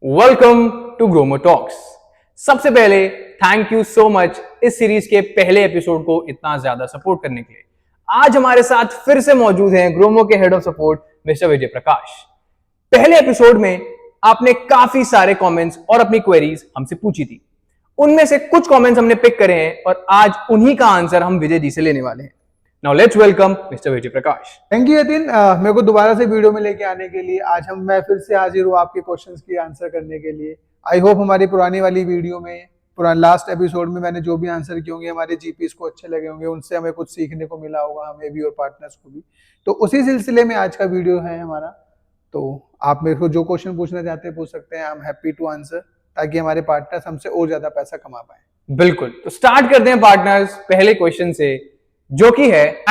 Welcome to Gromo talks. सबसे पहले thank you so much इस सीरीज के पहले एपिसोड को इतना ज्यादा सपोर्ट करने के लिए। आज हमारे साथ फिर से मौजूद हैं ग्रोमो के head of support mister Vijay Prakash. पहले एपिसोड में आपने काफी सारे कमेंट्स और अपनी क्वेरीज हमसे पूछी थी। उनमें से कुछ कमेंट्स हमने पिक करे हैं और आज उन्हीं का आंसर हम विजय जी से लेने वाले हैं। Now let's welcome mister Vijay Prakash. Thank you Yatin, मेरे को दोबारा से वीडियो में लेके आने के लिए। आज मैं फिर से हाजिर हूँ आपके क्वेश्चंस की आंसर करने के लिए। आई होप हमारी पुरानी वाली वीडियो में, लास्ट एपिसोड में मैंने जो भी आंसर किए होंगे हमारे जीपीस को अच्छे लगे होंगे, उनसे हमें कुछ सीखने को मिला होगा, हमें भी और पार्टनर्स को भी। तो उसी सिलसिले में आज का वीडियो है हमारा। तो आप मेरे को जो क्वेश्चन पूछना चाहते हैं पूछ सकते हैं। I am happy to answer, ताकि हमारे पार्टनर्स हमसे और ज्यादा पैसा कमा पाए। बिल्कुल, तो स्टार्ट करते हैं पार्टनर्स पहले क्वेश्चन से, जो कि है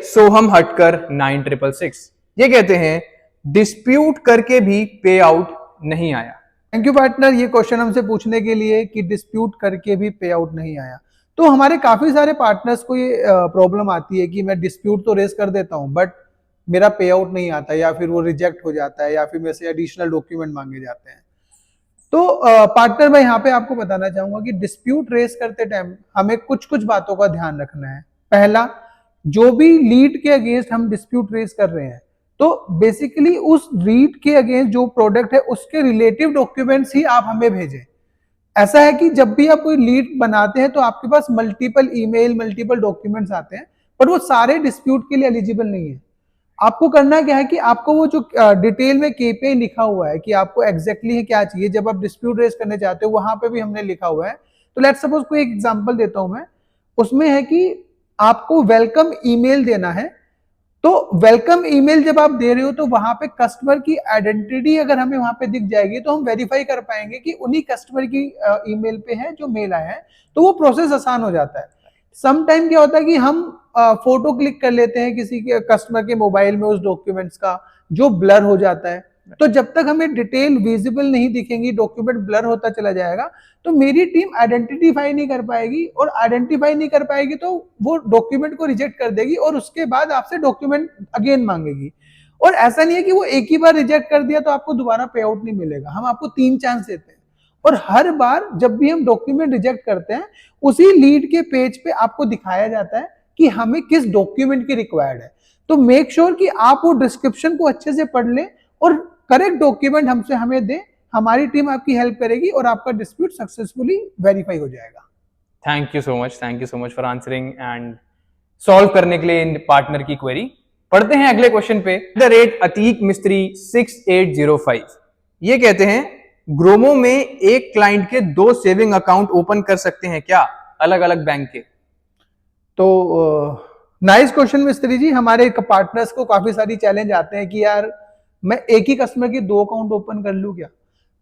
@सोहम हटकर 9666। ये कहते हैं डिस्प्यूट करके भी पे आउट नहीं आया। थैंक यू पार्टनर, ये क्वेश्चन हमसे पूछने के लिए कि डिस्प्यूट करके भी पे आउट नहीं आया। तो हमारे काफी सारे पार्टनर्स को ये प्रॉब्लम आती है कि मैं डिस्प्यूट तो रेज कर देता हूं बट मेरा पे आउट नहीं आता, या फिर वो रिजेक्ट हो जाता है, या फिर मेरे से एडिशनल डॉक्यूमेंट मांगे जाते हैं। तो पार्टनर मैं यहाँ पे आपको बताना चाहूंगा कि डिस्प्यूट रेज करते टाइम हमें कुछ कुछ बातों का ध्यान रखना है। पहला, जो भी लीड के अगेंस्ट हम डिस्प्यूट रेज कर रहे हैं, तो बेसिकली उस लीड के अगेंस्ट जो प्रोडक्ट है उसके रिलेटिव डॉक्यूमेंट्स ही आप हमें भेजें। ऐसा है कि जब भी आप कोई लीड बनाते हैं तो आपके पास मल्टीपल ईमेल, मल्टीपल डॉक्यूमेंट्स आते हैं, पर वो सारे डिस्प्यूट के लिए एलिजिबल नहीं है। आपको करना क्या है कि आपको वो जो डिटेल में केपीआई लिखा हुआ है कि आपको एग्जैक्टली क्या चाहिए, जब आप डिस्प्यूट रेज करने चाहते हो वहां पे भी हमने लिखा हुआ है। तो लेट्स सपोज कोई एक एग्जांपल देता हूं मैं, उसमें है कि आपको वेलकम ईमेल देना है। तो वेलकम ईमेल जब आप दे रहे हो तो वहां पे कस्टमर की आइडेंटिटी अगर हमें वहां पे दिख जाएगी तो हम वेरीफाई कर पाएंगे कि उन्हीं कस्टमर की ईमेल पे है जो मेल आया है, तो वो प्रोसेस आसान हो जाता है। सम टाइम क्या होता है कि हम फोटो क्लिक कर लेते हैं किसी के कस्टमर के मोबाइल में उस डॉक्यूमेंट्स का, जो ब्लर हो जाता है। तो जब तक हमें डिटेल विजिबल नहीं दिखेंगी, डॉक्यूमेंट ब्लर होता चला जाएगा, तो मेरी टीम आइडेंटिफाई नहीं कर पाएगी, और आइडेंटिफाई नहीं कर पाएगी तो वो डॉक्यूमेंट को रिजेक्ट कर देगी और उसके बाद आपसे डॉक्यूमेंट अगेन मांगेगी। और ऐसा नहीं है कि वो एक ही बार रिजेक्ट कर दिया तो आपको दोबारा पे आउट नहीं मिलेगा। हम आपको 3 चांस देते हैं, और हर बार जब भी हम डॉक्यूमेंट रिजेक्ट करते हैं उसी लीड के पेज पे आपको दिखाया जाता है कि हमें किस डॉक्यूमेंट की रिक्वायर्ड है। तो मेक श्योर कि आप वो डिस्क्रिप्शन को अच्छे से पढ़ लें और करेक्ट डॉक्यूमेंट हमसे हमें दें। हमारी टीम आपकी हेल्प करेगी और आपका डिस्प्यूट सक्सेसफुली वेरीफाई हो जाएगा। Thank you so much for answering and solve करने के लिए इन पार्टनर की क्वेरी। पढ़ते हैं अगले क्वेश्चन पे। @अतीक मिस्त्री 6805 ये कहते हैं ग्रोमो में एक क्लाइंट के 2 सेविंग अकाउंट ओपन कर सकते हैं क्या, अलग अलग बैंक के? तो नाइस क्वेश्चन मिस्त्री जी। हमारे पार्टनर्स को काफी सारी चैलेंज आते हैं कि यार मैं एक ही कस्टमर के 2 अकाउंट ओपन कर लूं क्या?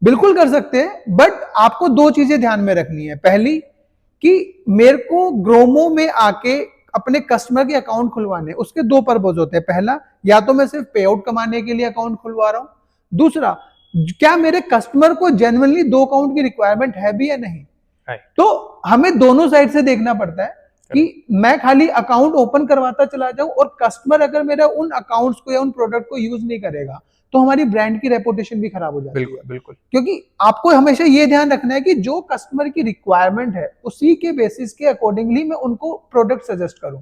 बिल्कुल कर सकते हैं, बट आपको 2 चीजें ध्यान में रखनी है। पहली कि मेरे को ग्रोमो में आके अपने कस्टमर के अकाउंट खुलवाने, उसके 2 पर्पज होते हैं। पहला, या तो मैं सिर्फ पे आउट कमाने के लिए अकाउंट खुलवा रहा हूं। दूसरा, क्या मेरे कस्टमर को जेन्युइनली 2 अकाउंट की रिक्वायरमेंट है भी या नहीं। तो हमें दोनों साइड से देखना पड़ता है कि मैं खाली अकाउंट ओपन करवाता चला जाऊं और कस्टमर अगर मेरा उन अकाउंट्स को या उन प्रोडक्ट को यूज नहीं करेगा तो हमारी ब्रांड की रेपुटेशन भी खराब हो जाती है। बिल्कुल। क्योंकि आपको हमेशा ये ध्यान रखना है कि जो कस्टमर की रिक्वायरमेंट है उसी के बेसिस के अकॉर्डिंगली मैं उनको प्रोडक्ट सजेस्ट करूं।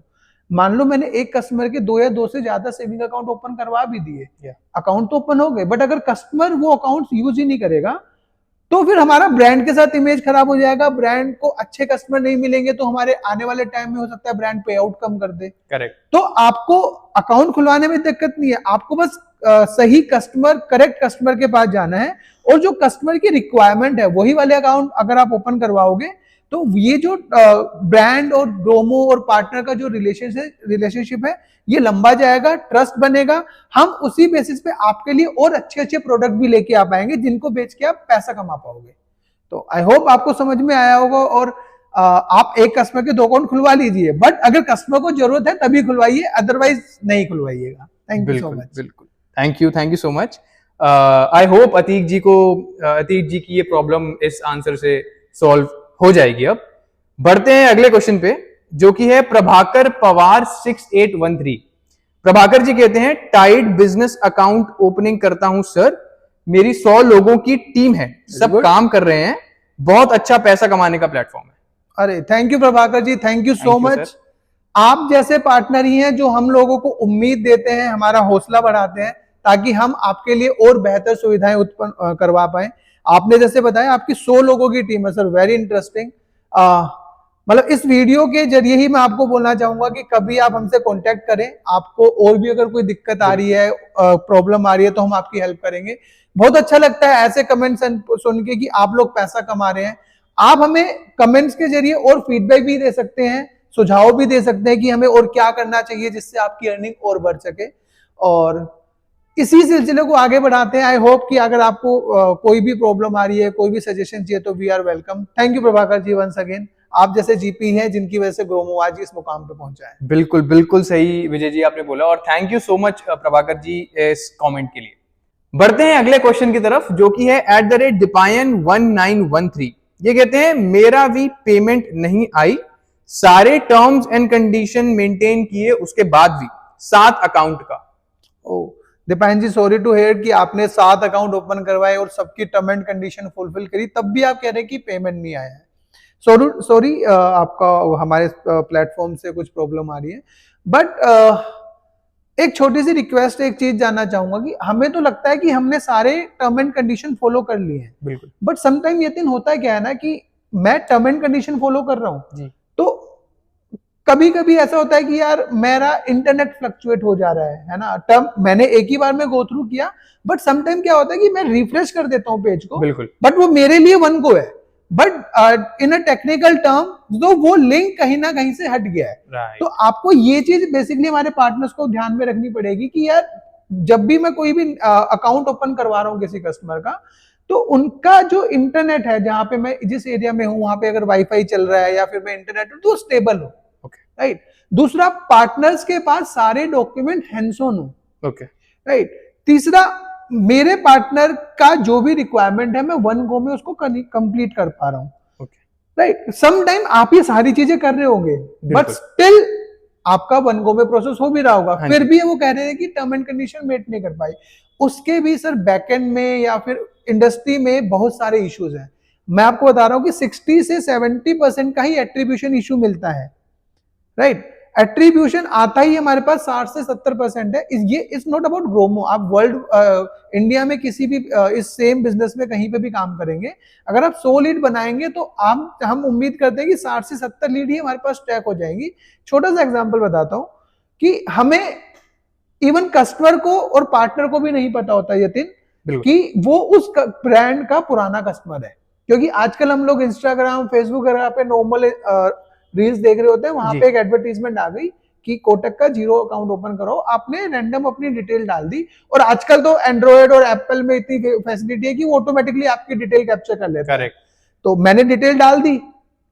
मान लो मैंने एक कस्टमर के 2 या 2 से ज्यादा सेविंग अकाउंट ओपन करवा भी दिए, अकाउंट तो ओपन हो गए, बट अगर कस्टमर वो अकाउंट यूज ही नहीं करेगा तो फिर हमारा ब्रांड के साथ इमेज खराब हो जाएगा। ब्रांड को अच्छे कस्टमर नहीं मिलेंगे तो हमारे आने वाले टाइम में हो सकता है ब्रांड पे आउट कम कर दे। करेक्ट। तो आपको अकाउंट खुलवाने में दिक्कत नहीं है, आपको बस सही कस्टमर, करेक्ट कस्टमर के पास जाना है, और जो कस्टमर की रिक्वायरमेंट है वही वाले अकाउंट अगर आप ओपन करवाओगे तो ये जो ब्रांड और ग्रोमो और पार्टनर का जो रिलेशनशिप है ये लंबा जाएगा, ट्रस्ट बनेगा। हम उसी बेसिस पे आपके लिए और अच्छे अच्छे प्रोडक्ट भी लेके आ पाएंगे जिनको बेच के आप पैसा कमा पाओगे। तो आई होप आपको समझ में आया होगा, और आप एक कस्टमर के 2 अकाउंट खुलवा लीजिए, बट अगर कस्टमर को जरूरत है तभी खुलवाइए, अदरवाइज नहीं खुलवाइएगा। Thank you so much. बिल्कुल, thank you so much. I hope Atiq ji की ये प्रॉब्लम इस आंसर से सॉल्व हो जाएगी। अब बढ़ते हैं अगले क्वेश्चन पे, जो कि है प्रभाकर पवार 6813। प्रभाकर जी कहते हैं टाइड बिजनेस अकाउंट ओपनिंग करता हूं सर, मेरी 100 लोगों की टीम है, सब good. काम कर रहे हैं, बहुत अच्छा पैसा कमाने का प्लेटफॉर्म है। अरे thank you Prabhakar ji, thank you so Thank you, मच। sir. आप जैसे पार्टनर ही हैं जो हम लोगों को उम्मीद देते हैं, हमारा हौसला बढ़ाते हैं, ताकि हम आपके लिए और बेहतर सुविधाएं उत्पन्न करवा पाए। आपने जैसे बताया आपकी 100 लोगों की टीम है सर, वेरी इंटरेस्टिंग। मतलब इस वीडियो के जरिए ही मैं आपको बोलना चाहूंगा कि कभी आप हमसे कांटेक्ट करें, आपको और भी अगर कोई दिक्कत आ रही है, प्रॉब्लम आ रही है, तो हम आपकी हेल्प करेंगे। बहुत अच्छा लगता है ऐसे कमेंट्स सुन के कि आप लोग पैसा कमा रहे हैं। आप हमें कमेंट्स के जरिए और फीडबैक भी दे सकते हैं, सुझाव भी दे सकते हैं कि हमें और क्या करना चाहिए जिससे आपकी अर्निंग और बढ़ सके, और इसी सिलसिले को आगे बढ़ाते हैं। आई होप कि अगर आपको कोई भी प्रॉब्लम आ रही है, कोई भी सजेशन चाहिए, तो we are welcome. Thank you Prabhakar ji once again, आप जैसे जीपी हैं जिनकी वजह से ग्रोमो आज इस मुकाम पे पहुंचा है। बिल्कुल बिल्कुल सही विजय जी आपने बोला, और thank you so much Prabhakar ji इस कमेंट के लिए। बढ़ते हैं अगले क्वेश्चन की तरफ, जो कि है @Dipayan1913। ये कहते हैं मेरा भी पेमेंट नहीं आई, सारे टर्म्स एंड कंडीशन मेंटेन किए उसके बाद भी 7 अकाउंट का। ओ दीपायन जी, सॉरी टू हेयर कि आपने 7 अकाउंट ओपन करवाए और सबकी टर्म एंड कंडीशन फुलफिल करी, तब भी आप कह रहे हैं कि पेमेंट नहीं आया है। सॉरी, आपका हमारे प्लेटफॉर्म से कुछ प्रॉब्लम आ रही है, बट एक छोटी सी रिक्वेस्ट, एक चीज जानना चाहूंगा कि हमें तो लगता है कि हमने सारे टर्म एंड कंडीशन फॉलो कर लिए हैं, बिल्कुल, बट समटाइम यतीन होता है क्या है ना कि मैं टर्म एंड कंडीशन फॉलो कर रहा हूं, तो कभी कभी ऐसा होता है कि यार मेरा इंटरनेट फ्लक्चुएट हो जा रहा है ना। टर्म मैंने एक ही बार में गो थ्रू किया, बट समटाइम क्या होता है कि मैं रिफ्रेश कर देता हूं पेज को, बिल्कुल, बट वो मेरे लिए वन गो है, but in a technical term तो वो लिंक कहीं ना कहीं से हट गया है। right. तो आपको ये चीज बेसिकली हमारे पार्टनर्स को ध्यान में रखनी पड़ेगी कि यार जब भी मैं कोई भी अकाउंट ओपन करवा रहा हूँ किसी कस्टमर का, तो उनका जो इंटरनेट है, जहां पे मैं जिस एरिया में हूं वहां पे अगर वाईफाई चल रहा है या फिर मैं इंटरनेट तो स्टेबल हो, राइट। दूसरा, पार्टनर्स के पास सारे डॉक्यूमेंट हैंड्स ऑन हो, ओके, राइट। तीसरा, मेरे पार्टनर का जो भी रिक्वायरमेंट है मैं वन गो में उसको कंप्लीट कर पा रहा हूं, राइट। सम टाइम आप ये सारी चीजें कर रहे होंगे, बट स्टिल आपका वन गो में प्रोसेस हो भी रहा होगा, फिर भी वो कह रहे हैं कि टर्म एंड कंडीशन मेट नहीं कर पाई। उसके भी सर बैकएंड में या फिर इंडस्ट्री में बहुत सारे इश्यूज हैं। मैं आपको बता रहा हूं कि 60 से 70% का ही एट्रीब्यूशन इशू मिलता है, राइट। एट्रीब्यूशन आता ही हमारे पास 60 से 70% है। ये इट्स नॉट अबाउट ग्रोमो, आप वर्ल्ड इंडिया में किसी भी इस सेम बिजनेस में कहीं पे भी काम करेंगे, अगर आप 100 लीड बनाएंगे तो हम उम्मीद करते हैं कि 60 से 70 लीड ही हमारे पास ट्रैक हो जाएंगी। छोटा सा एग्जांपल बताता हूं कि हमें इवन कस्टमर को और पार्टनर को भी नहीं पता होता यतीन कि वो उस ब्रांड का पुराना कस्टमर है, क्योंकि आजकल हम लोग इंस्टाग्राम फेसबुक वगैरह पे नॉर्मल रील्स देख रहे होते हैं, वहां पे एक एडवर्टीजमेंट आ गई कि कोटक का 0 अकाउंट ओपन करो, आपने रैंडम अपनी डिटेल डाल दी, और आजकल तो एंड्रॉयड और एप्पल में इतनी फैसिलिटी है कि वो ऑटोमेटिकली आपकी डिटेल कैप्चर कर लेता है। तो मैंने डिटेल डाल दी,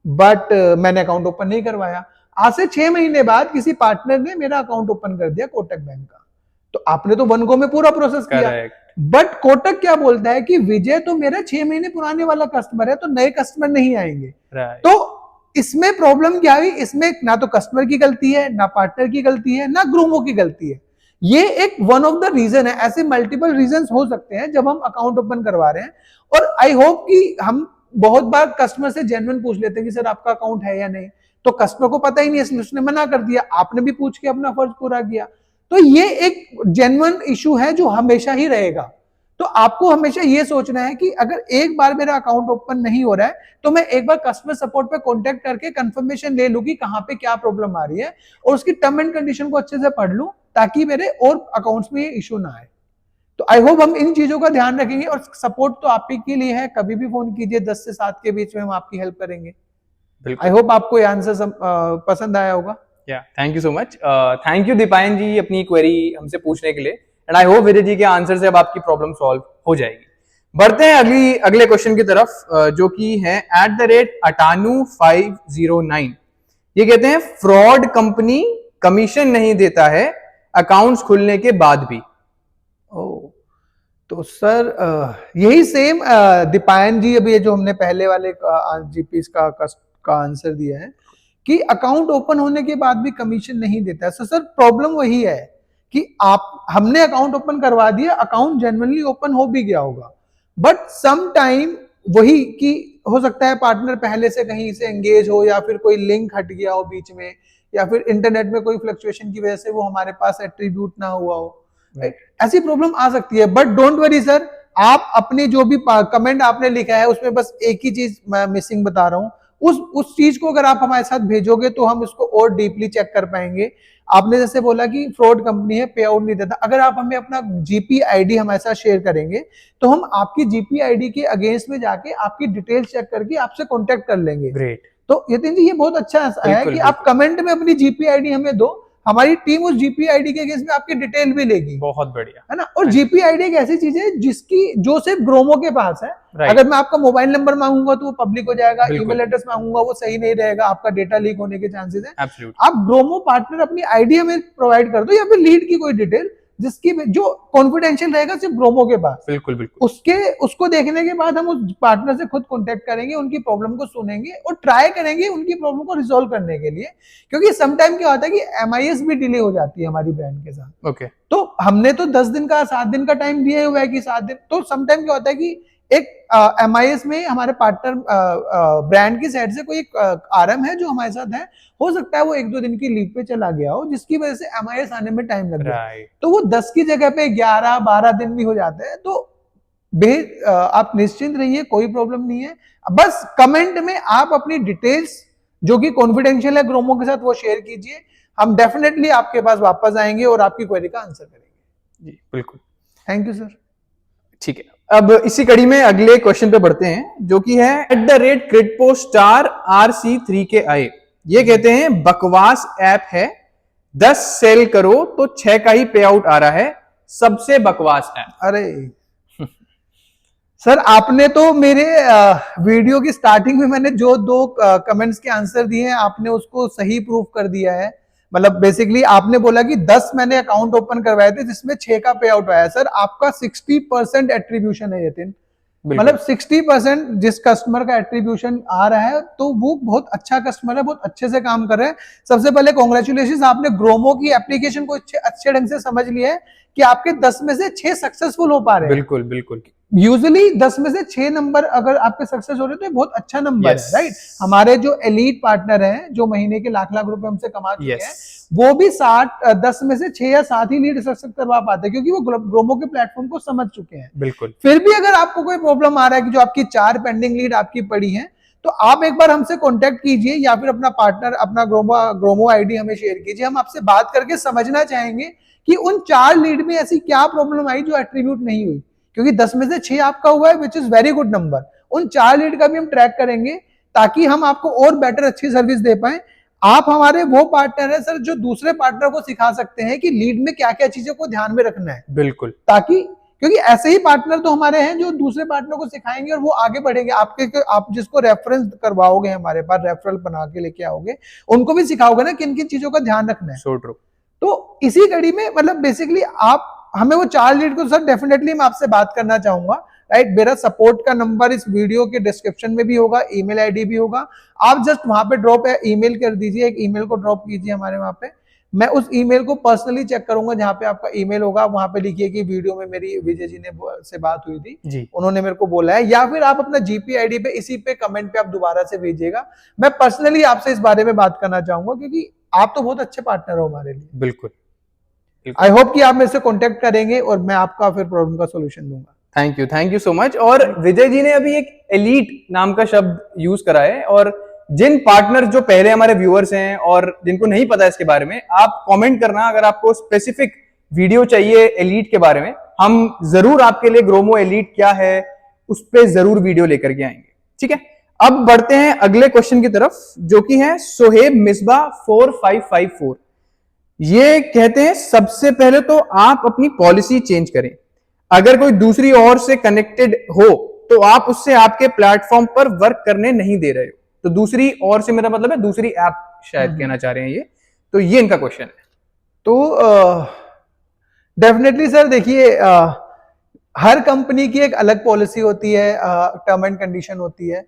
बट मैंने अकाउंट ओपन नहीं करवाया। आज से 6 महीने बाद किसी पार्टनर ने मेरा अकाउंट ओपन कर दिया कोटक बैंक का, तो आपने तो वन गो में पूरा प्रोसेस किया, बट कोटक क्या बोलता है कि विजय तो मेरा 6 महीने पुराने वाला कस्टमर है, तो नए कस्टमर नहीं आएंगे। तो इसमें प्रॉब्लम क्या हुई, इसमें ना तो कस्टमर की गलती है, ना पार्टनर की गलती है, ना ग्रोमो की गलती है। ये एक वन ऑफ द रीजन है। ऐसे मल्टीपल रीजंस हो सकते हैं जब हम अकाउंट ओपन करवा रहे हैं, और आई होप कि हम बहुत बार कस्टमर से जेन्युइन पूछ लेते हैं कि सर आपका अकाउंट है या नहीं, तो कस्टमर को पता ही नहीं, इसलिए उसने मना कर दिया, आपने भी पूछ के अपना फर्ज पूरा किया। तो ये एक जेन्युइन इशू है जो हमेशा ही रहेगा। तो आपको हमेशा ये सोचना है कि अगर एक बार मेरा अकाउंट ओपन नहीं हो रहा है, तो मैं एक बार कस्टमर सपोर्ट पे कांटेक्ट करके कंफर्मेशन ले लूं कि कहां पे क्या प्रॉब्लम आ रही है, और उसकी टर्म एंड कंडीशन को अच्छे से पढ़ लूं, ताकि मेरे और अकाउंट्स में ये इशू ना आए। तो आई होप हम इन चीजों का ध्यान रखेंगे, और सपोर्ट तो आप ही के लिए है, कभी भी फोन कीजिए, 10 से 7 के बीच में हम आपकी हेल्प करेंगे। आई होप आपको ये आंसर पसंद आया होगा। Thank you so much, thank you Dipayan ji अपनी क्वेरी हमसे पूछने के लिए, and I hope Vijay ji के आंसर से अब आपकी प्रॉब्लम सॉल्व हो जाएगी। बढ़ते हैं अगले क्वेश्चन की तरफ, जो कि है @Atanu509। ये कहते हैं फ्रॉड कंपनी कमीशन नहीं देता है अकाउंट्स खुलने के बाद भी। तो सर यही सेम दीपायन जी, अभी जो हमने पहले वाले जीपी का आंसर दिया है कि अकाउंट ओपन होने के बाद भी कमीशन नहीं देता है। सर प्रॉब्लम वही है कि आप हमने अकाउंट ओपन करवा दिया, अकाउंट जेन्युइनली ओपन हो भी गया होगा, बट सम टाइम वही कि हो सकता है पार्टनर पहले से कहीं से एंगेज हो, या फिर कोई लिंक हट गया हो बीच में, या फिर इंटरनेट में कोई फ्लक्चुएशन की वजह से वो हमारे पास एट्रीब्यूट ना हुआ हो, राइट? ऐसी प्रॉब्लम आ सकती है, बट डोंट वरी सर, आप अपने जो भी कमेंट आपने लिखा है उसमें बस एक ही चीज मैं मिसिंग बता रहा हूं, उस चीज को अगर आप हमारे साथ भेजोगे तो हम उसको और डीपली चेक कर पाएंगे। आपने जैसे बोला कि फ्रॉड कंपनी है, पे आउट नहीं देता, अगर आप हमें अपना जीपी आईडी हमारे साथ शेयर करेंगे तो हम आपकी जीपी आईडी के अगेंस्ट में जाके आपकी डिटेल्स चेक करके आपसे कांटेक्ट कर लेंगे। ग्रेट। तो यतिन जी ये बहुत अच्छा है कि आप कमेंट में अपनी जीपी आईडी हमें दो, हमारी टीम उस जीपी आईडी के अगेंस्ट में आपकी डिटेल भी लेगी। बहुत बढ़िया, है ना? और जीपी आईडी एक ऐसी चीज है जिसकी जो सिर्फ ग्रोमो के पास है। अगर मैं आपका मोबाइल नंबर मांगूंगा तो वो पब्लिक हो जाएगा, ईमेल एड्रेस मांगूंगा वो सही नहीं रहेगा, आपका डेटा लीक होने के चांसेस है। आप ग्रोमो पार्टनर अपनी आईडी हमें प्रोवाइड कर दो, या फिर लीड की कोई डिटेल जिसकी जो कॉन्फिडेंशियल रहेगा सिर्फ ग्रोमो के पास। बिल्कुल उसको देखने के बाद हम उस पार्टनर से खुद कांटेक्ट करेंगे, उनकी प्रॉब्लम को सुनेंगे और ट्राई करेंगे उनकी प्रॉब्लम को रिजॉल्व करने के लिए, क्योंकि समटाइम क्या होता है कि एमआईएस भी डिले हो जाती है हमारी ब्रांड के साथ। ओके, तो हमने तो 10 दिन का 7 दिन का टाइम दिया हुआ है कि 7 दिन, तो समटाइम क्या होता है कि एक एमआईएस में हमारे पार्टनर ब्रांड की साइड से कोई एक आरएम है जो हमारे साथ है, हो सकता है वो 1-2 दिन की लीव पे चला गया हो, जिसकी वजह से एमआईएस आने में टाइम लग गया, तो वो 10 की जगह पे 11-12 दिन भी हो जाते हैं। तो आप निश्चिंत रहिए, कोई प्रॉब्लम नहीं है। बस कमेंट में आप अपनी डिटेल्स जो कि कॉन्फिडेंशियल है ग्रोमो के साथ वो शेयर कीजिए, हम डेफिनेटली आपके पास वापस आएंगे और आपकी क्वेरी का आंसर करेंगे। जी बिल्कुल, थैंक यू सर। ठीक है, अब इसी कड़ी में अगले क्वेश्चन पे बढ़ते हैं, जो कि है @critpostar_RC3KI। ये कहते हैं बकवास ऐप है, 10 सेल करो तो 6 का ही पे आउट आ रहा है, सबसे बकवास ऐप। अरे सर, आपने तो मेरे वीडियो की स्टार्टिंग में मैंने जो 2 कमेंट्स के आंसर दिए हैं, आपने उसको सही प्रूफ कर दिया है। मतलब बेसिकली आपने बोला कि 10 मैंने अकाउंट ओपन करवाए थे जिसमें 6 का पे आउट आया। सर आपका 60% एट्रीब्यूशन है यतिन, मतलब 60% जिस कस्टमर का एट्रीब्यूशन आ रहा है तो वो बहुत अच्छा कस्टमर है, बहुत अच्छे से काम कर रहे हैं। सबसे पहले कॉन्ग्रेचुलेशन, आपने ग्रोमो की एप्लीकेशन को अच्छे ढंग से समझ लिया है कि आपके 10 में से 6 सक्सेसफुल हो पा रहे हैं। बिल्कुल बिल्कुल, यूजुअली 10 में से 6 नंबर अगर आपके सक्सेस हो रहे हैं तो ये बहुत अच्छा नंबर है, राइट? हमारे जो एलीट पार्टनर हैं जो महीने के लाख रुपए हमसे कमा चुके हैं, वो भी 10 में से 6 या 7 ही लीड सक्सेस करवा पाते हैं, क्योंकि वो ग्रोमो के प्लेटफॉर्म को समझ चुके हैं। बिल्कुल। फिर भी अगर आपको कोई प्रॉब्लम आ रहा है कि जो आपकी 4 पेंडिंग लीड आपकी पड़ी है, तो आप एक बार हमसे कॉन्टेक्ट कीजिए, या फिर अपना पार्टनर अपना ग्रोमो आईडी हमें शेयर कीजिए। हम आपसे बात करके समझना चाहेंगे कि उन 4 लीड में ऐसी क्या प्रॉब्लम आई जो एट्रीब्यूट नहीं हुई, क्योंकि 10 में से 6 आपका हुआ है, which is very good number. उन 4 लीड का भी हम ट्रैक करेंगे ताकि हम आपको और बेटर अच्छी सर्विस दे पाए। आप हमारे वो पार्टनर है सर जो दूसरे पार्टनर को सिखा सकते हैं कि लीड में क्या क्या चीजों को ध्यान में रखना है। बिल्कुल, ताकि क्योंकि ऐसे ही पार्टनर तो हमारे हैं जो दूसरे पार्टनर को सिखाएंगे और वो आगे बढ़ेंगे। आप जिसको रेफरेंस करवाओगे हमारे पास, रेफरल बना के लेके आओगे, उनको भी सिखाओगे ना किन किन चीजों का ध्यान रखना है। So true. तो इसी कड़ी में मतलब बेसिकली आप हमें वो 4 लीड को सर डेफिनेटली मैं आपसे बात करना चाहूंगा, राइट? मेरा सपोर्ट का नंबर इस वीडियो के डिस्क्रिप्शन में भी होगा, ईमेल आईडी भी होगा। आप जस्ट वहां पे ड्रॉप ईमेल कर दीजिए, एक ईमेल को ड्रॉप कीजिए हमारे वहां पे। मैं उस ईमेल को पर्सनली चेक करूंगा, जहां पे आपका ईमेल होगा वहां पे लिखिए कि वीडियो में मेरी विजय जी ने से बात हुई थी जी, उन्होंने मेरे को बोला है, या फिर आप अपना जीपी आईडी पे इसी पे कमेंट पे आप दोबारा से भेजिएगा। मैं पर्सनली आपसे इस बारे में बात करना चाहूंगा, क्योंकि आप तो बहुत अच्छे पार्टनर हो हमारे लिए। बिल्कुल, आई होप कि आप मेरे से कांटेक्ट करेंगे और मैं आपका फिर प्रॉब्लम का सॉल्यूशन दूंगा। Thank you so much. और विजय जी ने अभी एक एलीट नाम का शब्द यूज करा है, और जिन पार्टनर जो पहले हमारे व्यूअर्स हैं और जिनको नहीं पता इसके बारे में, आप कमेंट करना अगर आपको स्पेसिफिक वीडियो चाहिए एलीट के बारे में, हम जरूर आपके लिए ग्रोमो एलीट क्या है उस पर जरूर वीडियो लेकर के आएंगे। ठीक है, अब बढ़ते हैं अगले क्वेश्चन की तरफ, जो कि है सोहेब मिसबा 4554। ये कहते हैं सबसे पहले तो आप अपनी पॉलिसी चेंज करें, अगर कोई दूसरी ओर से कनेक्टेड हो तो आप उससे आपके प्लेटफॉर्म पर वर्क करने नहीं दे रहे हो। तो दूसरी ओर से मेरा मतलब है दूसरी ऐप शायद कहना चाह रहे हैं ये, तो ये इनका क्वेश्चन है। तो डेफिनेटली सर देखिए, हर कंपनी की एक अलग पॉलिसी होती है, टर्म एंड कंडीशन होती है,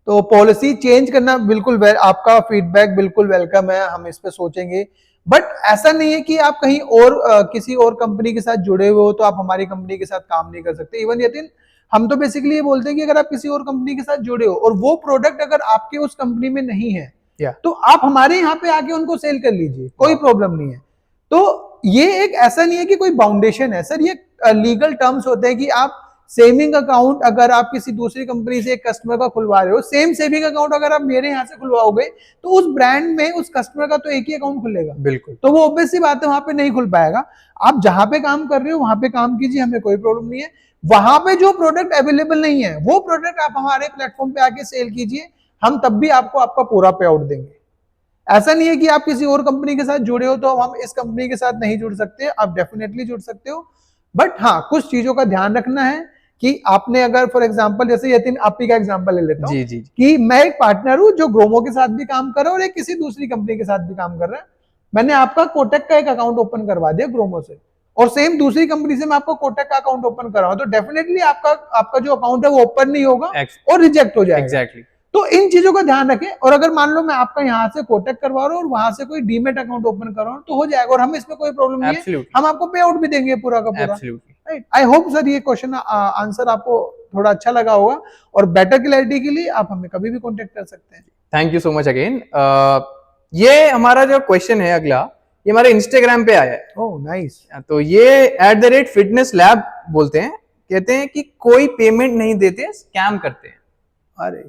तो पॉलिसी चेंज करना बिल्कुल आपका फीडबैक बिल्कुल वेलकम है, हम इस पे सोचेंगे। बट ऐसा नहीं है कि आप कहीं और किसी और कंपनी के साथ जुड़े हुए हो तो आप हमारी कंपनी के साथ काम नहीं कर सकते। इवन यतिन, हम तो बेसिकली ये बोलते हैं कि अगर आप किसी और कंपनी के साथ जुड़े हो और वो प्रोडक्ट अगर आपके उस कंपनी में नहीं है तो आप हमारे यहाँ पे आके उनको सेल कर लीजिए, कोई प्रॉब्लम नहीं है। तो ये एक ऐसा नहीं है कि कोई बाउंडेशन है सर, ये लीगल टर्म्स होते हैं कि आप सेविंग अकाउंट अगर आप किसी दूसरी कंपनी से एक कस्टमर का खुलवा रहे हो, सेम सेविंग अकाउंट अगर आप मेरे यहाँ से खुलवाओगे तो उस ब्रांड में उस कस्टमर का तो एक ही अकाउंट खुलेगा। बिल्कुल। तो वो ऑब्वियस सी बात है, वहां पे नहीं खुल पाएगा। आप जहां पे काम कर रहे हो वहां पे काम कीजिए, हमें कोई प्रॉब्लम नहीं है। वहां पे जो प्रोडक्ट अवेलेबल नहीं है वो प्रोडक्ट आप हमारे प्लेटफॉर्म पे आके सेल कीजिए, हम तब भी आपको आपका पूरा पे आउट देंगे। ऐसा नहीं है कि आप किसी और कंपनी के साथ जुड़े हो तो हम इस कंपनी के साथ नहीं जुड़ सकते, आप डेफिनेटली जुड़ सकते हो। बट हाँ, कुछ चीजों का ध्यान रखना है कि आपने अगर फॉर एग्जांपल, जैसे यतिन आप ही का एग्जांपल ले लेता हूं जी जी कि मैं एक पार्टनर हूं जो ग्रोमो के साथ भी काम कर रहा है और एक किसी दूसरी कंपनी के साथ भी काम कर रहा है। मैंने आपका कोटक का एक अकाउंट ओपन करवा दिया ग्रोमो से, और सेम दूसरी कंपनी से मैं आपको कोटक का अकाउंट ओपन कर रहा हूं, तो डेफिनेटली आपका जो अकाउंट है वो ओपन नहीं होगा और रिजेक्ट हो जाएगा। एग्जैक्टली। तो इन चीजों का ध्यान रखें। और अगर मान लो मैं आपका यहाँ से कोटक करवा रहा हूँ और वहां से कोई डीमेट अकाउंट ओपन कर रहा हूँ तो हो जाएगा, और हम इसमें कोई प्रॉब्लम नहीं है, हम आपको पे आउट भी देंगे पूरा का पूरा। राइट, आई होप सर ये क्वेश्चन आंसर आपको थोड़ा अच्छा लगा होगा, और बेटर क्लैरिटी के लिए आप हमें कभी भी कॉन्टेक्ट कर सकते हैं। Thank you so much again. ये हमारा जो क्वेश्चन है अगला, ये हमारे इंस्टाग्राम पे आया है। Oh nice. तो ये @fitnesslab बोलते हैं, कहते हैं कि कोई पेमेंट नहीं देते, स्कैम करते हैं। अरे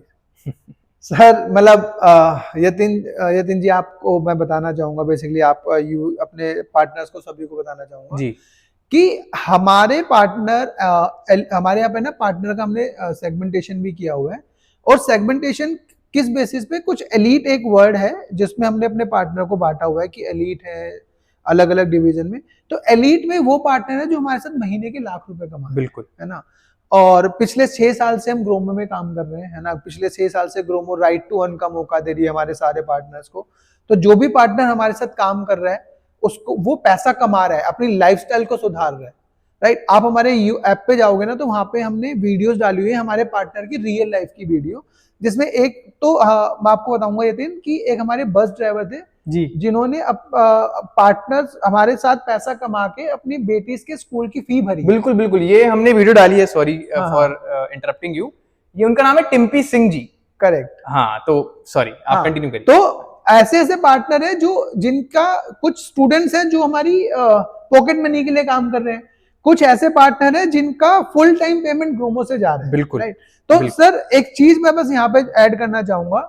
सर, मतलब यतिन जी, आपको मैं बताना चाहूंगा, बेसिकली आप अपने पार्टनर्स को सभी को बताना चाहूंगा जी कि हमारे हमारे यहाँ पे ना पार्टनर का हमने सेगमेंटेशन भी किया हुआ है। और सेगमेंटेशन किस बेसिस पे, कुछ एलीट एक वर्ड है जिसमें हमने अपने पार्टनर को बांटा हुआ है कि एलीट है अलग अलग डिवीजन में। तो एलीट में वो पार्टनर है जो हमारे साथ महीने के लाख रुपए कमा, बिल्कुल, है ना। और पिछले 6 साल से हम ग्रोमो में काम कर रहे हैं, है ना। पिछले 6 साल से ग्रोमो राइट टू अर्न का मौका दे रही है हमारे सारे पार्टनर्स को। तो जो भी पार्टनर हमारे साथ काम कर रहा है उसको, वो पैसा कमा रहा है, अपनी लाइफस्टाइल को सुधार रहा है। राइट, आप हमारे ऐप पे जाओगे ना तो वहां पे हमने वीडियोस डाली हुई है हमारे पार्टनर की रियल लाइफ की वीडियो, जिसमें एक तो मैं आपको बताऊंगा यतिन कि एक हमारे बस ड्राइवर थे जी, जिन्होंने पार्टनर्स हमारे साथ पैसा कमा के अपनी बेटी के स्कूल की फी भरी। बिल्कुल बिल्कुल, ये हमने वीडियो डाली है। Sorry for interrupting you. ये उनका नाम है टिम्पी सिंह जी। करेक्ट। हाँ, तो सॉरी, आप कंटिन्यू करिए। तो ऐसे ऐसे पार्टनर है जो, जिनका कुछ स्टूडेंट्स हैं जो हमारी पॉकेट मनी के लिए काम कर रहे हैं, कुछ ऐसे पार्टनर है जिनका फुल टाइम पेमेंट ग्रोमो से जा रहा है। बिल्कुल, राइट। तो सर एक चीज मैं बस यहाँ पे ऐड करना चाहूंगा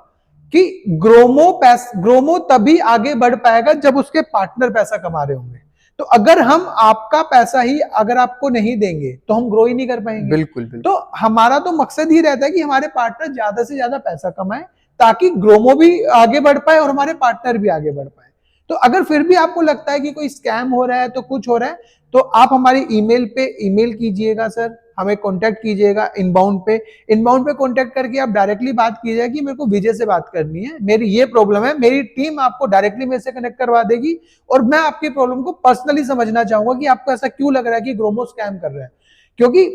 कि ग्रोमो तभी आगे बढ़ पाएगा जब उसके पार्टनर पैसा कमा रहे होंगे। तो अगर हम आपका पैसा ही अगर आपको नहीं देंगे तो हम ग्रो ही नहीं कर पाएंगे। बिल्कुल बिल्कुल। तो हमारा तो मकसद ही रहता है कि हमारे पार्टनर ज्यादा से ज्यादा पैसा कमाएं ताकि ग्रोमो भी आगे बढ़ पाए और हमारे पार्टनर भी आगे बढ़ पाए। तो अगर फिर भी आपको लगता है कि कोई स्कैम हो रहा है, तो कुछ हो रहा है, तो आप हमारी ईमेल पे ईमेल कीजिएगा सर, हमें कांटेक्ट कीजिएगा इनबाउंड पे कांटेक्ट करके आप डायरेक्टली बात कीजिएगा कि मेरे को विजय से बात करनी है, मेरी ये प्रॉब्लम है, मेरी टीम आपको डायरेक्टली मेरे से कनेक्ट करवा देगी और मैं आपकी प्रॉब्लम को पर्सनली समझना चाहूंगा कि आपको ऐसा क्यों लग रहा है कि ग्रोमो स्कैम कर रहा है। क्योंकि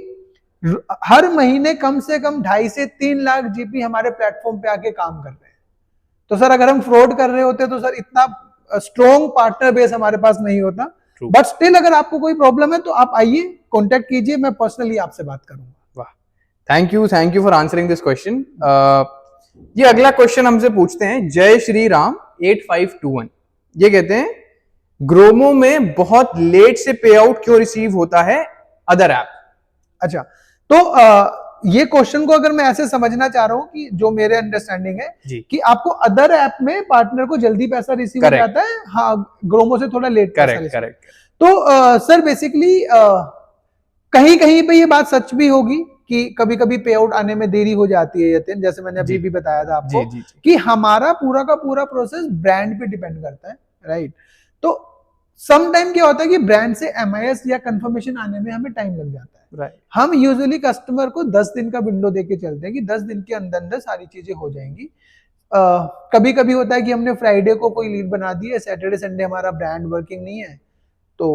हर महीने कम से कम 2.5 से 3 लाख जीपी हमारे प्लेटफॉर्म पे आके काम कर रहे हैं। तो सर अगर हम फ्रॉड कर रहे होते तो सर इतना स्ट्रॉन्ग पार्टनर बेस हमारे पास नहीं होता। बट स्टिल अगर आपको कोई प्रॉब्लम है तो आप आइए, कांटेक्ट कीजिए, मैं पर्सनली आपसे बात करूंगा। वाह, thank you for answering this question. ये अगला क्वेश्चन हमसे पूछते हैं जय श्री राम 8521। ये कहते हैं ग्रोमो में बहुत लेट से पे आउट क्यों रिसीव होता है अदर ऐप। अच्छा, तो ये क्वेश्चन को अगर मैं ऐसे समझना चाह रहा हूं कि जो मेरे अंडरस्टैंडिंग है कि आपको अदर ऐप में पार्टनर को जल्दी पैसा रिसीव हो जाता है, हाँ, ग्रोमो से थोड़ा लेट पैसा रिसीव। करेक्ट। तो सर बेसिकली कहीं कहीं पे ये बात सच भी होगी कि कभी कभी पे आउट आने में देरी हो जाती है यतिन, जैसे मैंने अभी भी बताया था आपको कि हमारा पूरा का पूरा प्रोसेस ब्रांड पे डिपेंड करता है। राइट। तो सम टाइम क्या होता है कि ब्रांड से MIS या कंफर्मेशन आने में हमें टाइम लग जाता है। Right. हम यूजुअली कस्टमर को 10 दिन का विंडो देके चलते हैं कि 10 दिन के अंदर अंदर सारी चीजें हो जाएंगी। कभी कभी होता है कि हमने फ्राइडे को कोई लीड बना दी है, सैटरडे संडे हमारा ब्रांड वर्किंग नहीं है तो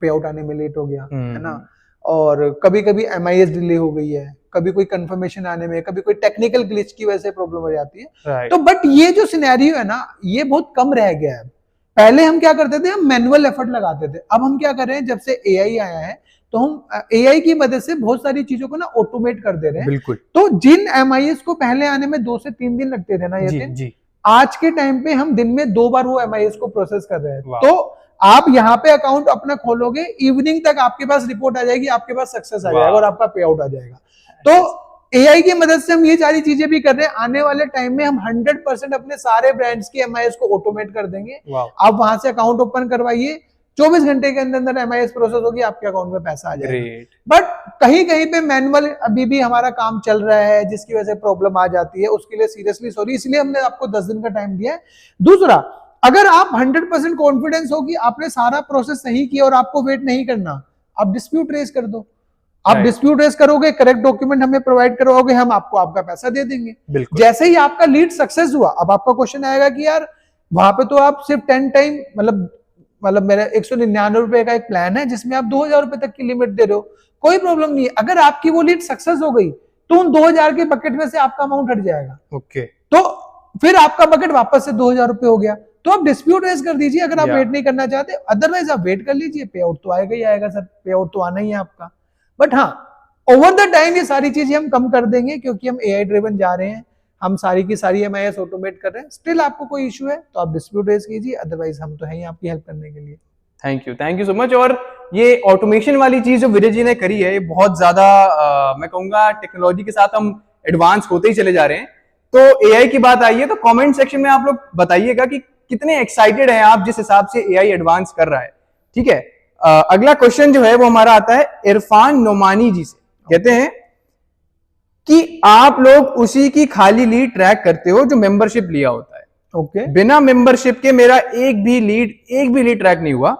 पे आउट आने में लेट हो गया, है ना। और कभी कभी MIS डिले हो गई है, कभी कोई कंफर्मेशन आने में, कभी कोई टेक्निकल ग्लिच की वजह से प्रॉब्लम हो जाती है। Right. तो बट ये जो सिनेरियो है ना, ये बहुत कम रह गया है। पहले हम क्या करते थे, हम मैनुअल एफर्ट लगाते थे। अब हम क्या कर रहे हैं, जब से एआई आया है तो हम एआई की मदद से बहुत सारी चीजों को ना ऑटोमेट कर दे रहे हैं। बिल्कुल। तो जिन एमआईएस को पहले आने में 2 से 3 दिन लगते थे ना जी यतीन, जी। आज के टाइम पे हम दिन में 2 बार वो एमआईएस को प्रोसेस कर रहे हैं। वाह। तो आप यहाँ पे अकाउंट अपना खोलोगे, इवनिंग तक आपके पास रिपोर्ट आ जाएगी, आपके पास सक्सेस आ वाह। जाएगा और आपका पे आउट आ जाएगा। तो एआई की मदद से हम ये सारी चीजें भी कर रहे हैं। आने वाले टाइम में हम 100% अपने सारे ब्रांड्स की एमआईएस को ऑटोमेट कर देंगे। वाह। आप वहां से अकाउंट ओपन करवाइए, 24 घंटे के अंदर अंदर एमआईएस प्रोसेस होगी, आपके अकाउंट में पैसा आ जाएगा। ग्रेट। बट कहीं कहीं पे मैनुअल अभी भी हमारा काम चल रहा है, जिसकी वजह से प्रॉब्लम आ जाती है। उसके लिए सीरियसली सॉरी, इसलिए हमने आपको 10 दिन का टाइम दिया है। दूसरा, अगर आप 100% कॉन्फिडेंस हो कि आपने सारा प्रोसेस सही किया और आपको वेट नहीं करना, आप डिस्प्यूट रेज कर दो। आप डिस्प्यूट रेज करोगे, करेक्ट डॉक्यूमेंट हमें प्रोवाइड करवाओगे, हम आपको आपका पैसा दे देंगे। बिल्कुल। जैसे ही आपका लीड सक्सेस हुआ, अब आपका क्वेश्चन आएगा कि यार वहां पे तो आप सिर्फ 10 टाइम मतलब मेरा 199 रुपए का एक प्लान है जिसमें आप 2000 रुपए तक की लिमिट दे रहे हो, कोई प्रॉब्लम नहीं है। अगर आपकी वो लीड सक्सेस हो गई तो उन 2000 के बकेट में से आपका अमाउंट हट जाएगा। ओके। तो फिर आपका बकेट वापस से 2000 रुपए हो गया। तो आप डिस्प्यूट रेज कर दीजिए अगर आप वेट नहीं करना चाहते, अदरवाइज आप वेट कर लीजिए, पे आउट तो आएगा ही आएगा सर, पे आउट तो आना ही है आपका। बट हाँ, ओवर द टाइम ये सारी चीजें हम कम कर देंगे क्योंकि हम एआई ड्रिवन जा रहे हैं, हम सारी की सारी एमआईएस ऑटोमेट कर रहे हैं। स्टिल आपको कोई इशू है तो आप डिस्प्यूट रेज कीजिए, अदरवाइज हम तो हैं ही आपकी हेल्प करने के लिए। Thank you so much. और ये ऑटोमेशन वाली चीज जो विजय जी ने करी है, ये बहुत ज्यादा मैं कहूंगा टेक्नोलॉजी के साथ हम एडवांस होते ही चले जा रहे हैं। तो एआई की बात आई है तो कमेंट सेक्शन में आप लोग बताइएगा कि कितने एक्साइटेड हैं आप जिस हिसाब से एआई एडवांस कर रहा है। ठीक है। अगला क्वेश्चन जो है वो हमारा आता है इरफान नोमानी जी से। कहते हैं कि आप लोग उसी की खाली लीड ट्रैक करते हो जो मेंबरशिप लिया होता है। ओके। बिना मेंबरशिप के मेरा एक भी लीड ट्रैक नहीं हुआ।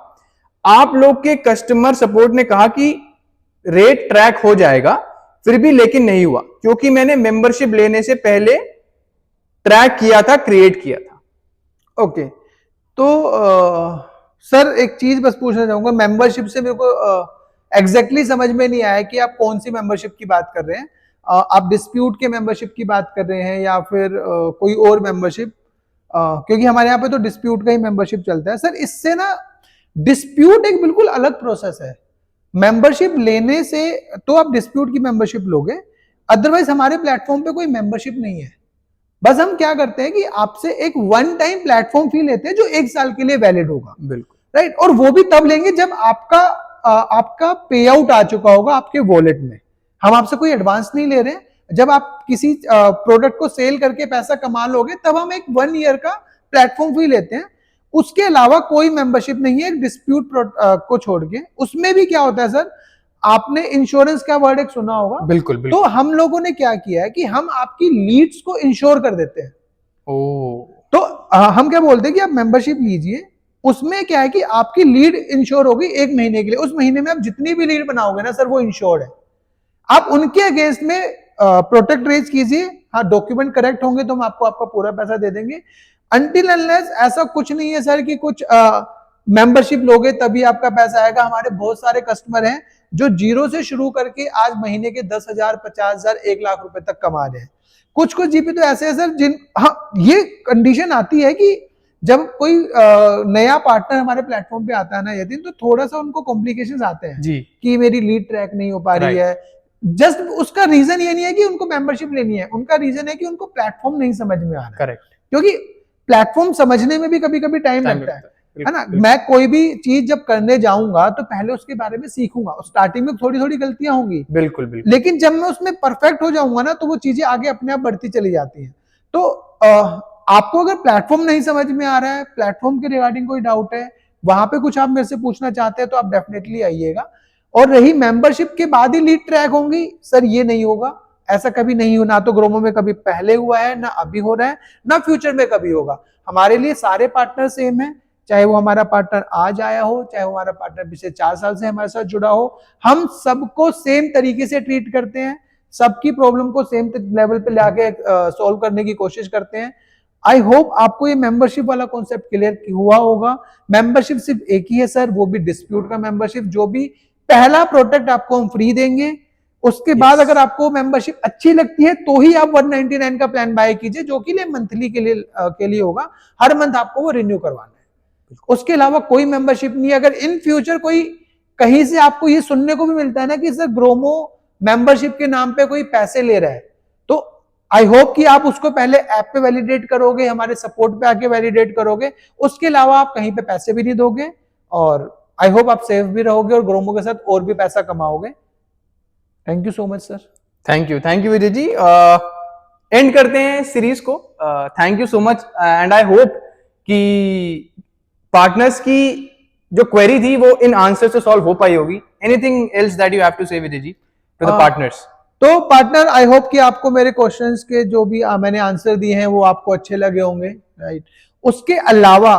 आप लोग के कस्टमर सपोर्ट ने कहा कि रेट ट्रैक हो जाएगा, फिर भी लेकिन नहीं हुआ क्योंकि मैंने मेंबरशिप लेने से पहले ट्रैक किया था, क्रिएट किया था। ओके। तो सर एक चीज बस पूछना चाहूंगा, मेंबरशिप से मेरे को एग्जैक्टली समझ में नहीं आया कि आप कौन सी मेंबरशिप की बात कर रहे हैं। आप डिस्प्यूट के मेंबरशिप की बात कर रहे हैं या फिर कोई और मेंबरशिप? क्योंकि हमारे यहाँ पे तो डिस्प्यूट का ही मेंबरशिप चलता है सर। इससे ना डिस्प्यूट एक बिल्कुल अलग प्रोसेस है। मेंबरशिप लेने से तो आप डिस्प्यूट की मेंबरशिप लोगे, अदरवाइज हमारे प्लेटफॉर्म पे कोई मेंबरशिप नहीं है। बस हम क्या करते हैं कि आपसे एक वन टाइम प्लेटफॉर्म फी लेते हैं जो 1 साल के लिए वैलिड होगा। बिल्कुल राइट। और वो भी तब लेंगे जब आपका पे आउट आ चुका होगा आपके वॉलेट में। हम आपसे कोई एडवांस नहीं ले रहे हैं। जब आप किसी प्रोडक्ट को सेल करके पैसा कमा लोगे तब हम एक 1 ईयर का प्लेटफॉर्म फी लेते हैं। उसके अलावा कोई मेंबरशिप नहीं है एक डिस्प्यूट को छोड़ के। उसमें भी क्या होता है सर, आपने इंश्योरेंस का वर्ड एक सुना होगा। बिल्कुल, बिल्कुल। तो हम लोगों ने क्या किया है कि हम आपकी लीड्स को इंश्योर कर देते हैं। तो हम क्या बोलते हैं कि आप मेंबरशिप लीजिए, उसमें क्या है कि आपकी लीड इंश्योर होगी 1 महीने के लिए। उस महीने में आप जितनी भी लीड बनाओगे ना सर, वो इंश्योर्ड है। आप उनके अगेंस्ट में प्रोटेक्ट रेज कीजिए। हाँ, डॉक्यूमेंट करेक्ट होंगे तो हम आपको आपका पूरा पैसा दे देंगे। अनटिल अनलेस ऐसा कुछ नहीं है सर कि कुछ मेंबरशिप लोगे तभी आपका पैसा आएगा। हमारे बहुत सारे कस्टमर हैं जो जीरो से शुरू करके आज महीने के 10,000, 50,000, 1 लाख रुपए तक कमा रहे हैं। कुछ जीपी तो ऐसे है सर हाँ, ये कंडीशन आती है कि जब कोई नया पार्टनर हमारे प्लेटफॉर्म पे आता है ना यदि, तो थोड़ा सा उनको कॉम्प्लिकेशंस आते हैं जी, कि मेरी लीड ट्रैक नहीं हो पा रही है। जस्ट उसका रीजन ये नहीं है कि उनको मेंबरशिप लेनी है, उनका रीजन है कि उनको प्लेटफॉर्म नहीं समझ में आ रहा है। करेक्ट। क्योंकि प्लेटफॉर्म समझने में भी कभी कभी टाइम लगता है ना। मैं कोई भी चीज जब करने जाऊंगा तो पहले उसके बारे में सीखूंगा। स्टार्टिंग में थोड़ी थोड़ी गलतियां होंगी, बिल्कुल बिल्कुल, लेकिन जब मैं उसमें परफेक्ट हो जाऊंगा ना तो वो चीजें आगे अपने आप बढ़ती चली जाती हैं। तो आपको अगर प्लेटफॉर्म नहीं समझ में आ रहा है, प्लेटफॉर्म के रिगार्डिंग कोई डाउट है, वहां पे कुछ आप मेरे से पूछना चाहते हैं तो आप डेफिनेटली आइएगा। और रही मेंबरशिप के बाद ही लीड ट्रैक होंगी, सर ये नहीं होगा, ऐसा कभी नहीं हो, ना तो ग्रोमो में कभी पहले हुआ है, ना अभी हो रहा है, ना फ्यूचर में कभी होगा। हमारे लिए सारे पार्टनर सेम है, चाहे वो हमारा पार्टनर आज आया हो, चाहे वो हमारा पार्टनर पिछले 4 साल से हमारे साथ जुड़ा हो, हम सबको सेम तरीके से ट्रीट करते हैं, सबकी प्रॉब्लम को सेम लेवल पे लाके सॉल्व करने की कोशिश करते हैं। आई होप आपको ये मेंबरशिप वाला कॉन्सेप्ट क्लियर हुआ होगा। मेंबरशिप सिर्फ एक ही है सर, वो भी डिस्प्यूट का मेंबरशिप, जो भी पहला प्रोडक्ट आपको हम फ्री देंगे। उसके बाद अगर आपको मेंबरशिप अच्छी लगती है तो ही आप 199 का प्लान बाय कीजिए, जो कि मंथली के लिए होगा। हर मंथ आपको वो रिन्यू करवाना है। उसके अलावा कोई मेंबरशिप नहीं है। अगर इन फ्यूचर कोई कहीं से आपको ये सुनने को भी मिलता है ना कि सर ग्रोमो मेंबरशिप के नाम पे कोई पैसे ले रहा है, तो आई होप कि आप उसको पहले ऐप पे वैलिडेट करोगे, हमारे सपोर्ट पे आके वैलिडेट करोगे। उसके अलावा आप कहीं पे पैसे भी नहीं दोगे, और आई होप आप सेफ भी रहोगे और ग्रोमो के साथ और भी पैसा कमाओगे। Thank you so much sir. Thank you Vijay ji. End करते हैं सीरीज को। Thank you so much and I hope कि पार्टनर्स की जो क्वेरी थी वो इन आंसर से सॉल्व हो पाई होगी। Anything else that you have to say Vijay ji to the partners? तो पार्टनर, आई होप कि आपको मेरे क्वेश्चंस के जो भी मैंने आंसर दिए हैं वो आपको अच्छे लगे होंगे, राइट। उसके अलावा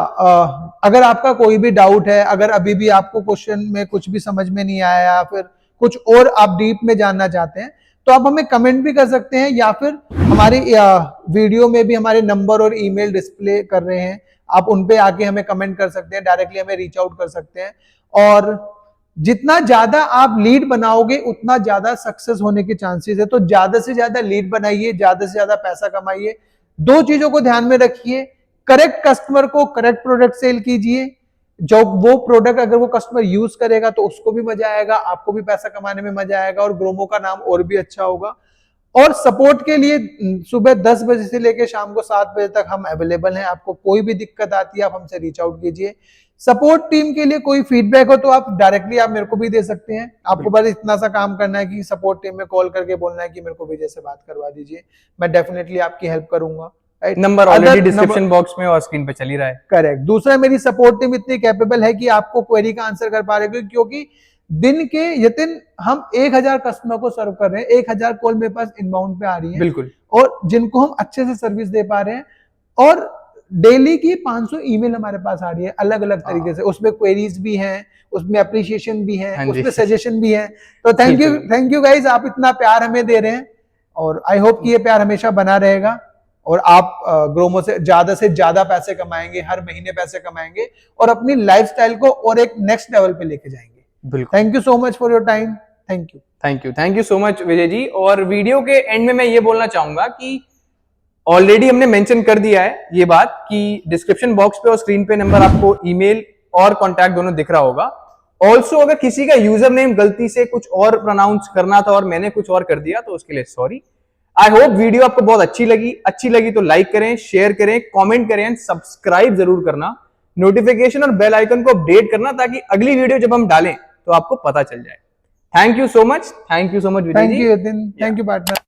अगर आपका कोई भी डाउट है, अगर अभी भी आपको क्वेश्चन में कुछ भी समझ में नहीं आया या फिर कुछ और आप डीप में जानना चाहते हैं, तो आप हमें कमेंट भी कर सकते हैं, या फिर हमारे वीडियो में भी हमारे नंबर और ईमेल डिस्प्ले कर रहे हैं, आप उन पे आके हमें कमेंट कर सकते हैं, डायरेक्टली हमें रीच आउट कर सकते हैं। और जितना ज्यादा आप लीड बनाओगे उतना ज्यादा सक्सेस होने के चांसेस है। तो ज्यादा से ज्यादा लीड बनाइए, ज्यादा से ज्यादा पैसा कमाइए। दो चीजों को ध्यान में रखिए, करेक्ट कस्टमर को करेक्ट प्रोडक्ट सेल कीजिए। जो वो प्रोडक्ट अगर वो कस्टमर यूज करेगा तो उसको भी मजा आएगा, आपको भी पैसा कमाने में मजा आएगा, और ग्रोमो का नाम और भी अच्छा होगा। और सपोर्ट के लिए सुबह 10 बजे से लेकर शाम को 7 बजे तक हम अवेलेबल हैं। आपको कोई भी दिक्कत आती है आप हमसे रीच आउट कीजिए। सपोर्ट टीम के लिए कोई फीडबैक हो तो आप डायरेक्टली आप मेरे को भी दे सकते हैं। आपको बस इतना सा काम करना है कि सपोर्ट टीम में कॉल करके बोलना है कि मेरे को विजय से बात करवा दीजिए, मैं डेफिनेटली आपकी हेल्प करूंगा। नंबर ऑलरेडी डिस्क्रिप्शन बॉक्स में और स्क्रीन पे चल ही रहा है। करेक्ट। दूसरा, मेरी सपोर्ट टीम इतनी कैपेबल है कि आपको क्वेरी का आंसर कर पा रहे, क्योंकि दिन के यतिन हम 1000 कस्टमर को सर्व कर रहे हैं, 1000 कॉल मेरे पास इनबाउंड पे आ रही है, बिल्कुल, और जिनको हम अच्छे से सर्विस दे पा रहे हैं। और डेली की 500 ईमेल हमारे पास आ रही है अलग अलग तरीके से, उसमें क्वेरीज भी हैं, उसमें अप्रिशिएशन भी है, उसमें सजेशन भी है। तो थैंक यू गाइज, आप इतना प्यार हमें दे रहे हैं, और आई होप कि ये प्यार हमेशा बना रहेगा, और आप ग्रोमो से ज्यादा पैसे कमाएंगे, हर महीने पैसे कमाएंगे, और अपनी लाइफस्टाइल को और एक नेक्स्ट लेवल पे लेके जाएंगे। बिल्कुल। Thank you so much for your time. Thank you so much Vijay ji. और वीडियो के एंड में मैं ये बोलना चाहूंगा कि ऑलरेडी हमने मेंशन कर दिया है ये बात कि डिस्क्रिप्शन बॉक्स पे और स्क्रीन पे नंबर आपको ईमेल और कॉन्टैक्ट दोनों दिख रहा होगा। ऑल्सो अगर किसी का यूजर नेम गलती से कुछ और प्रोनाउंस करना था और मैंने कुछ और कर दिया तो उसके लिए सॉरी। आई होप वीडियो आपको बहुत अच्छी लगी तो लाइक करें, शेयर करें, कमेंट करें एंड सब्सक्राइब जरूर करना, नोटिफिकेशन और बेल आइकन को अपडेट करना, ताकि अगली वीडियो जब हम डालें तो आपको पता चल जाए। Thank you so much Vijay ji. Thank you partner.